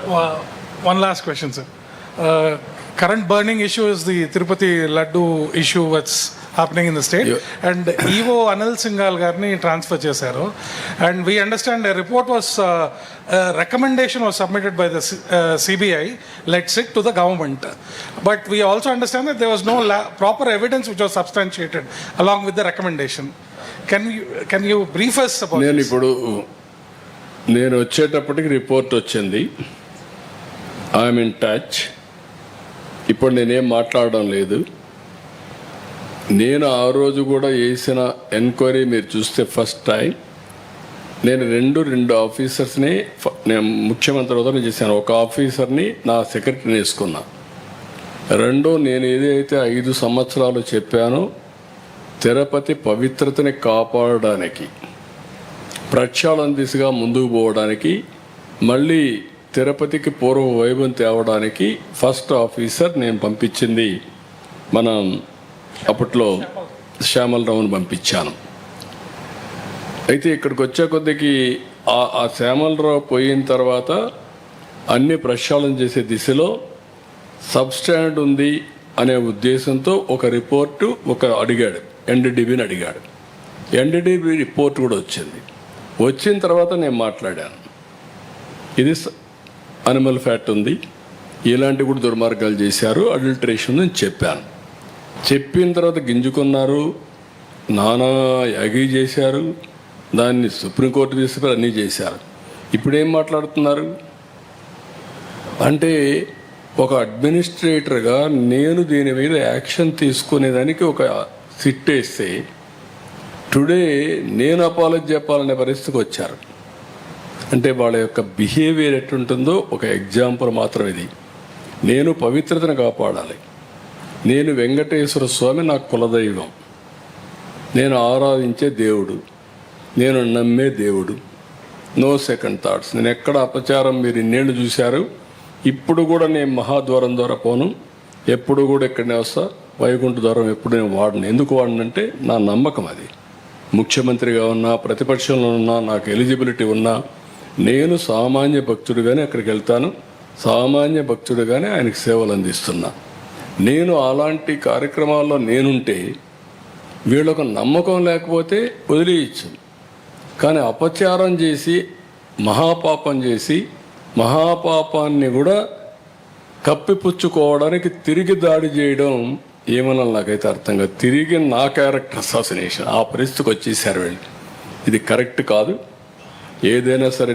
One last question, sir. Current burning issue is the Tirupati Laddu issue that's happening in the state. Yeah. And EVO Anil Singhal garni transfer chesaru. And we understand a report was, a recommendation was submitted by the CBI, let's it to the government. But we also understand that there was no proper evidence which was substantiated along with the recommendation. Can you brief us about this? నేను వచ్చేటప్పటికి report వచ్చింది. I'm in touch. ఇప్పుడు నేనేం మాట్లాడడం లేదు. నేను ఆ రోజు కూడా వేసిన ఎంక్వైరీ మీరు చూస్తే ఫస్ట్ టైం నేను రెండు ఆఫీసర్స్ని నేను ముఖ్యమంత్రి హోదాలో చేశాను. ఒక ఆఫీసర్ని నా సెక్రటరీని వేసుకున్నా. నేను ఏదైతే 5 సంవత్సరాలు చెప్పానో తిరుపతి పవిత్రతని కాపాడడానికి, ప్రక్షాళన దిశగా ముందుకు పోవడానికి, మళ్ళీ తిరుపతికి పూర్వ వైభవం తేవడానికి ఫస్ట్ ఆఫీసర్ నేను పంపించింది మనం అప్పట్లో శ్యామలరావుని పంపించాను. అయితే ఇక్కడికి వచ్చే కొద్దికి ఆ శ్యామలరావు పోయిన తర్వాత అన్ని ప్రక్షాళన చేసే దిశలో సబ్స్టాండ్ ఉంది అనే ఉద్దేశంతో ఒక రిపోర్టు అడిగాడు, ఎన్డీడీబీని అడిగాడు. ఎన్డీడీబీ రిపోర్ట్ కూడా వచ్చిన తర్వాత నేను మాట్లాడాను. ఇది అనిమల్ ఫ్యాట్ ఉంది, ఇలాంటి కూడా దుర్మార్గాలు చేశారు, అడల్టరేషన్ అని చెప్పాను. చెప్పిన తర్వాత గింజుకున్నారు, నానా యాగి చేశారు, దాన్ని సుప్రీంకోర్టు తీసుకుని అన్నీ చేశారు. ఇప్పుడేం మాట్లాడుతున్నారు అంటే ఒక అడ్మినిస్ట్రేటర్గా నేను దీని మీద యాక్షన్ తీసుకునేదానికి ఒక సిట్ వేస్తే టుడే నేను అపాలజీ చెప్పాలనే పరిస్థితికి వచ్చారు. అంటే వాళ్ళ యొక్క బిహేవియర్ ఎట్టుంటుందో ఒక ఎగ్జాంపుల్ మాత్రం ఇది. నేను పవిత్రతను కాపాడాలి. నేను వెంకటేశ్వర స్వామి నాకు కులదైవం, నేను ఆరాధించే దేవుడు, నేను నమ్మే దేవుడు. No second thoughts. నేను ఎక్కడ అపచారం మీరు ఇన్నేళ్ళు చూశారు. ఇప్పుడు కూడా నేను మహాద్వారం ద్వారా పోను, ఎప్పుడు కూడా ఇక్కడనే వస్తా. వైకుంఠ ద్వారం ఎప్పుడు నేను వాడను. ఎందుకు వాడనంటే నా నమ్మకం అది. ముఖ్యమంత్రిగా ఉన్నా, ప్రతిపక్షంలో ఉన్నా, నాకు ఎలిజిబిలిటీ ఉన్నా, నేను సామాన్య భక్తుడిగానే అక్కడికి వెళ్తాను, సామాన్య భక్తుడిగానే ఆయనకు సేవలు అందిస్తున్నా. నేను అలాంటి కార్యక్రమాల్లో నేనుంటే వీళ్ళకు నమ్మకం లేకపోతే వదిలేయచ్చు. కానీ అపచారం చేసి మహాపాపం చేసి మహాపాపాన్ని కూడా కప్పిపుచ్చుకోవడానికి తిరిగి దాడి చేయడం ఏమన్నా నాకైతే అర్థం కాదు. తిరిగి నా క్యారెక్టర్ అసాసినేషన్ ఆ పరిస్థితికి వచ్చేసారు వీళ్ళు. ఇది కరెక్ట్ కాదు. ఏదైనా సరే